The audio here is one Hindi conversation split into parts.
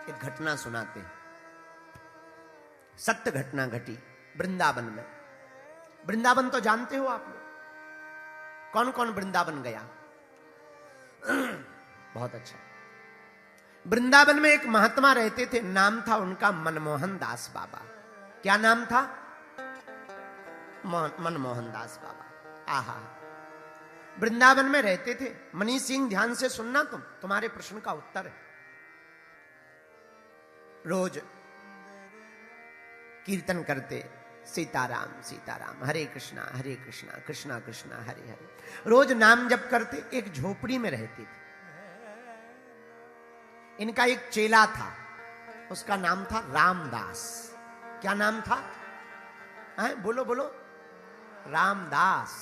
एक घटना सुनाते हैं। सत्य घटना घटी वृंदावन में। वृंदावन तो जानते हो आप लोग, कौन कौन वृंदावन गया? बहुत अच्छा। वृंदावन में एक महात्मा रहते थे, नाम था उनका मनमोहन दास बाबा। क्या नाम था? मनमोहन दास बाबा। आहा, वृंदावन में रहते थे। मनीष सिंह, ध्यान से सुनना, तुम्हारे प्रश्न का उत्तर है। रोज कीर्तन करते, सीताराम सीताराम, हरे कृष्णा कृष्णा कृष्णा हरे हरे। रोज नाम जप करते। एक झोपड़ी में रहते थे। इनका एक चेला था, उसका नाम था रामदास। क्या नाम था? बोलो बोलो। रामदास।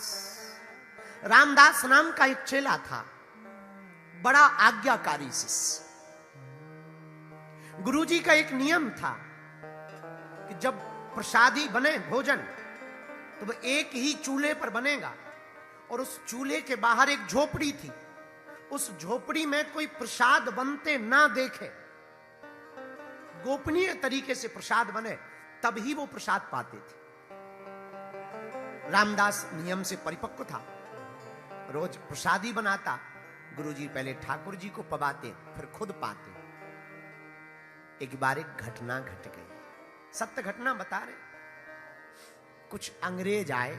रामदास नाम का एक चेला था, बड़ा आज्ञाकारी शिष्य। गुरुजी का एक नियम था कि जब प्रसादी बने भोजन तो वो एक ही चूल्हे पर बनेगा, और उस चूल्हे के बाहर एक झोपड़ी थी। उस झोपड़ी में कोई प्रसाद बनते ना देखे, गोपनीय तरीके से प्रसाद बने, तभी वो प्रसाद पाते थे। रामदास नियम से परिपक्व था। रोज प्रसादी बनाता, गुरुजी पहले ठाकुर जी को पवाते, फिर खुद पाते। एक बार एक घटना घट गई, सत्य घटना बता रहे। कुछ अंग्रेज आए,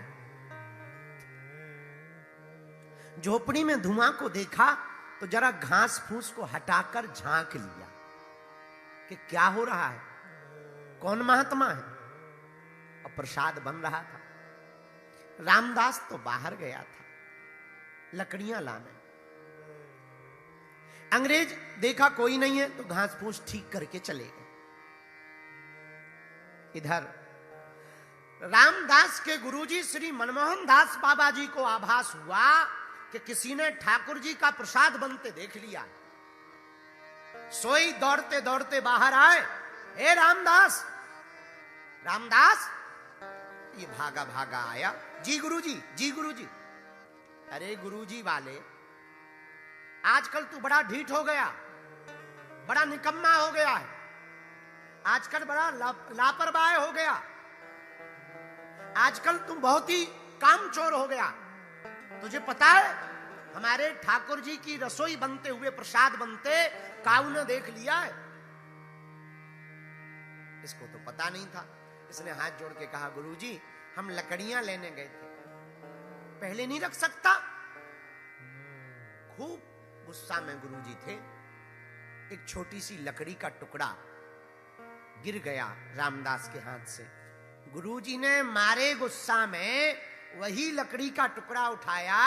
झोपड़ी में धुआं को देखा तो जरा घास फूस को हटाकर झांक लिया कि क्या हो रहा है, कौन महात्मा है। और प्रसाद बन रहा था। रामदास तो बाहर गया था लकड़ियां लाने। अंग्रेज देखा कोई नहीं है तो घास फूस ठीक करके चले गए। इधर रामदास के गुरुजी श्री मनमोहन दास बाबा जी को आभास हुआ कि किसी ने ठाकुर जी का प्रसाद बनते देख लिया। सोई दौड़ते दौड़ते बाहर आए, हे रामदास। रामदास ये भागा भागा आया, जी गुरुजी, जी गुरुजी। अरे गुरुजी वाले, आजकल तू बड़ा ढीठ हो गया, बड़ा निकम्मा हो गया है, आजकल बड़ा लापरवाह हो गया, आजकल तुम बहुत ही कामचोर हो गया। तुझे पता है हमारे ठाकुर जी की रसोई बनते हुए, प्रसाद बनते काऊ ने देख लिया है। इसको तो पता नहीं था। इसने हाथ जोड़ के कहा, गुरुजी हम लकड़ियां लेने गए थे, पहले नहीं रख सकता? खूब गुस्सा में गुरुजी थे। एक छोटी सी लकड़ी का टुकड़ा गिर गया रामदास के हाथ से। गुरुजी ने मारे गुस्सा में वही लकड़ी का टुकड़ा उठाया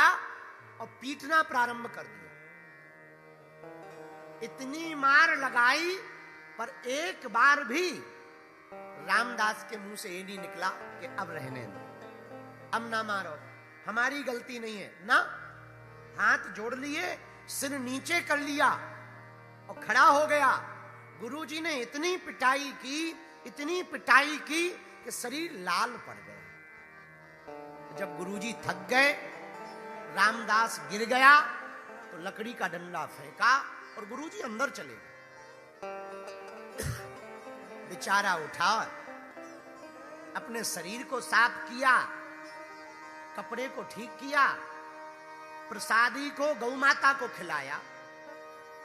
और पीटना प्रारंभ कर दिया। इतनी मार लगाई पर एक बार भी रामदास के मुंह से ये नहीं निकला कि अब रहने दो, अब ना मारो, हमारी गलती नहीं है ना। हाथ जोड़ लिए, सिर नीचे कर लिया और खड़ा हो गया। गुरुजी ने इतनी पिटाई की कि शरीर लाल पड़ गया। जब गुरुजी थक गए, रामदास गिर गया तो लकड़ी का डंडा फेंका और गुरुजी अंदर चले गए। बेचारा उठा, अपने शरीर को साफ किया, कपड़े को ठीक किया, प्रसादी को गौ माता को खिलाया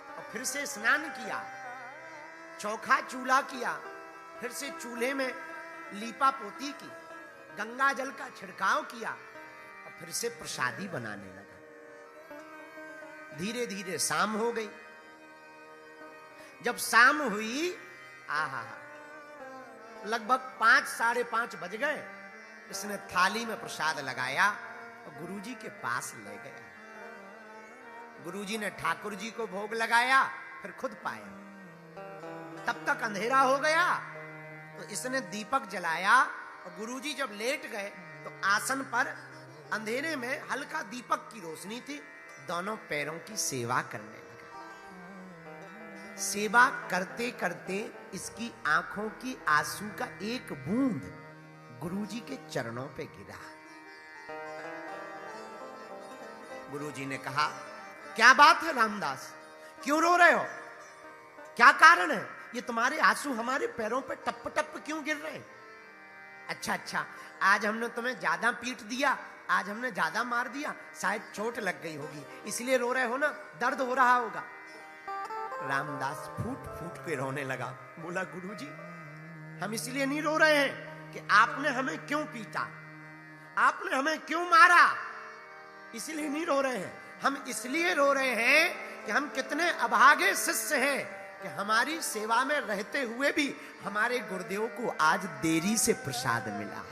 और फिर से स्नान किया, चौखा चूल्हा किया, फिर से चूल्हे में लीपा पोती की, गंगा जल का छिड़काव किया और फिर से प्रसादी बनाने लगा। धीरे धीरे शाम हो गई। जब शाम हुई, आहा, लगभग 5 साढ़े 5 बज गए। इसने थाली में प्रसाद लगाया और गुरुजी के पास ले गया। गुरुजी ने ठाकुर जी को भोग लगाया, फिर खुद पाया। तब तक अंधेरा हो गया तो इसने दीपक जलाया और गुरुजी जब लेट गए तो आसन पर अंधेरे में हल्का दीपक की रोशनी थी। दोनों पैरों की सेवा करने लगा। सेवा करते करते इसकी आंखों की आंसू का एक बूंद गुरुजी के चरणों पे गिरा। गुरुजी ने कहा, क्या बात है रामदास, क्यों रो रहे हो, क्या कारण है? ये तुम्हारे आंसू हमारे पैरों पे टप टप क्यों गिर रहे हैं? अच्छा अच्छा, आज हमने तुम्हें ज्यादा पीट दिया, आज हमने ज्यादा मार दिया, शायद चोट लग गई होगी, इसलिए रो रहे हो ना, दर्द हो रहा होगा। रामदास फूट फूट के रोने लगा। बोला गुरुजी, हम इसलिए नहीं रो रहे हैं कि आपने हमें क्यों पीटा, आपने हमें क्यों मारा, इसलिए नहीं रो रहे हैं। हम इसलिए रो रहे हैं कि हम कितने अभागे शिष्य हैं कि हमारी सेवा में रहते हुए भी हमारे गुरुदेव को आज देरी से प्रसाद मिला।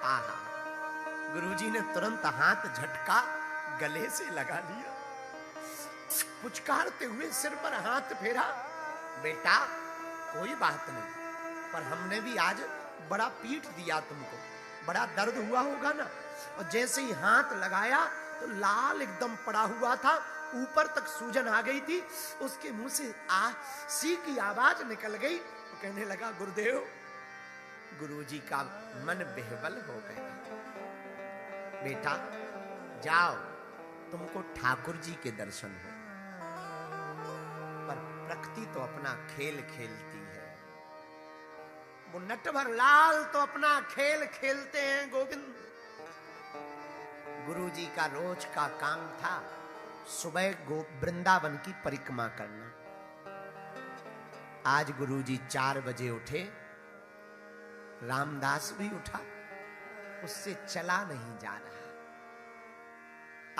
आहा, गुरुजी ने तुरंत हाथ झटका, गले से लगा लिया, पुचकारते हुए सिर पर हाथ फेरा। बेटा कोई बात नहीं, पर हमने भी आज बड़ा पीट दिया तुमको, बड़ा दर्द हुआ होगा ना। और जैसे ही हाथ लगाया तो लाल एकदम पड़ा हुआ था, ऊपर तक सूजन आ गई थी, उसके मुंह से सी की आवाज निकल गई। तो कहने लगा गुरुदेव, गुरुजी का मन बेहबल हो गया। बेटा जाओ, तुमको ठाकुर जी के दर्शन हो। पर प्रकृति तो अपना खेल खेलती है, वो नटवर लाल तो अपना खेल खेलते हैं गोविंद। गुरुजी का रोज का काम था सुबह वृंदावन की परिक्रमा करना। आज गुरुजी 4 बजे उठे, रामदास भी उठा, उससे चला नहीं जा रहा।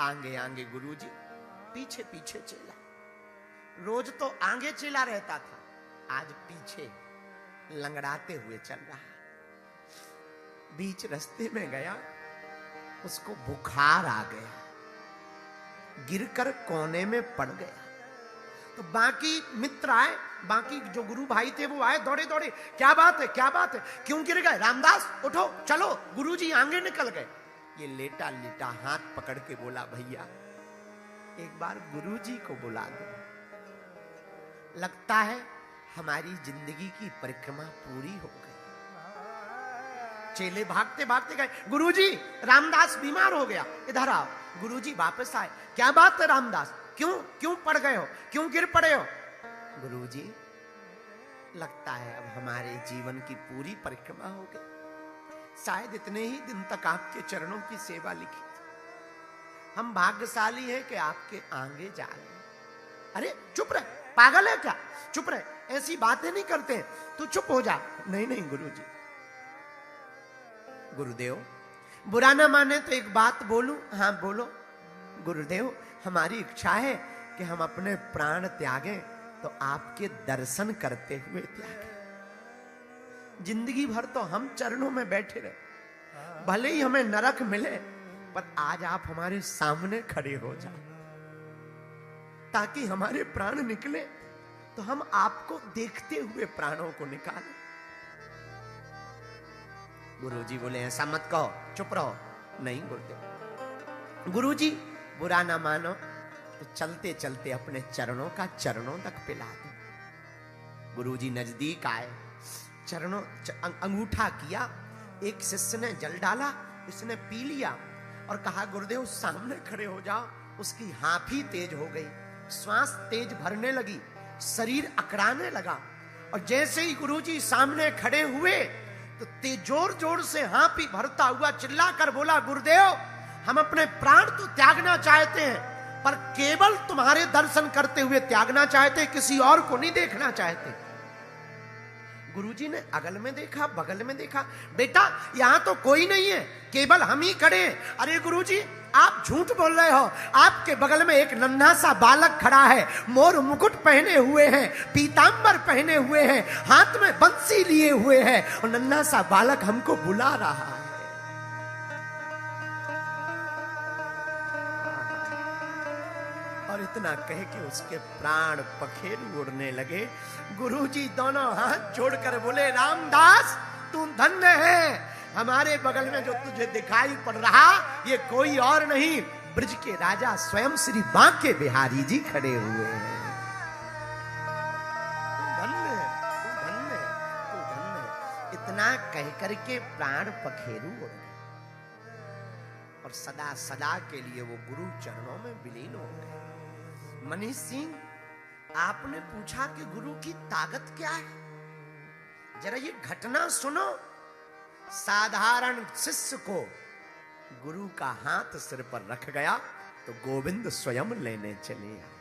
आगे आगे गुरुजी, पीछे पीछे चला। रोज तो आगे चला रहता था, आज पीछे लंगड़ाते हुए चल रहा। बीच रास्ते में गया, उसको बुखार आ गया, गिरकर कोने में पड़ गया। तो बाकी मित्र आए, बाकी जो गुरु भाई थे वो आए दौड़े दौड़े, क्या बात है, क्या बात है, क्यों गिर गए? रामदास उठो, चलो। गुरुजी आगे निकल गए। ये लेटा लेटा हाथ पकड़ के बोला, भैया एक बार गुरुजी को बुला दो। लगता है हमारी जिंदगी की परिक्रमा पूरी हो गई। चेले भागते भागते गए, गुरुजी रामदास बीमार हो गया, इधर आओ। गुरुजी वापस आए, क्या बात है रामदास, क्यों पड़ गए हो, क्यों गिर पड़े हो? गुरुजी लगता है अब हमारे जीवन की पूरी परिक्रमा हो गई। शायद इतने ही दिन तक आपके चरणों की सेवा लिखी थी, हम भाग्यशाली हैं कि आपके आगे जा रहे हैं। अरे चुप रहे, पागल है क्या, चुप रहे, ऐसी बातें नहीं करते, तू चुप हो जा। नहीं नहीं गुरुजी। गुरुदेव बुरा ना माने तो एक बात बोलूं? हाँ बोलो। गुरुदेव हमारी इच्छा है कि हम अपने प्राण त्यागें तो आपके दर्शन करते हुए त्यागें। जिंदगी भर तो हम चरणों में बैठे रहे, भले ही हमें नरक मिले, पर आज आप हमारे सामने खड़े हो जाओ, ताकि हमारे प्राण निकले तो हम आपको देखते हुए प्राणों को निकालें। गुरुजी बोले, ऐसा मत कहो, चुप रहो। नहीं गुरुदेव। गुरुजी बुरा ना मानो तो चलते चलते अपने चरणों का चरणों तक पिला दो। गुरुजी नजदीक आए, चरणों अंगूठा किया, एक शिष्य ने जल डाला, इसने पी लिया और कहा गुरुदेव सामने खड़े हो जाओ। उसकी हाफी तेज हो गई, श्वास तेज भरने लगी, शरीर अकड़ाने लगा। और जैसे ही गुरुजी सामने खड़े हुए तो जोर जोर से हाफी भरता हुआ चिल्लाकर बोला, गुरुदेव हम अपने प्राण तो त्यागना चाहते हैं, पर केवल तुम्हारे दर्शन करते हुए त्यागना चाहते, किसी और को नहीं देखना चाहते। गुरुजी ने अगल में देखा, बगल में देखा, बेटा यहां तो कोई नहीं है, केवल हम ही खड़े हैं। अरे गुरुजी आप झूठ बोल रहे हो, आपके बगल में एक नन्हा सा बालक खड़ा है, मोर मुकुट पहने हुए हैं, पीतांबर पहने हुए हैं, हाथ में बंसी लिए हुए हैं, और नन्हा सा बालक हमको बुला रहा है। और इतना कह के उसके प्राण पखेरु उड़ने लगे। गुरुजी दोनों हाथ जोड़कर बोले, रामदास तू धन्य है, हमारे बगल में जो तुझे दिखाई पड़ रहा ये कोई और नहीं, ब्रज के राजा स्वयं श्री बांके बिहारी जी खड़े हुए हैं। धन्य है, तू धन्य है, तू धन्य है। इतना कह करके प्राण पखेरु उड़ गए और सदा सदा के लिए वो गुरु चरणों में विलीन हो गए। मनीष सिंह आपने पूछा कि गुरु की ताकत क्या है, जरा ये घटना सुनो। साधारण शिष्य को गुरु का हाथ सिर पर रख गया तो गोविंद स्वयं लेने चले आए।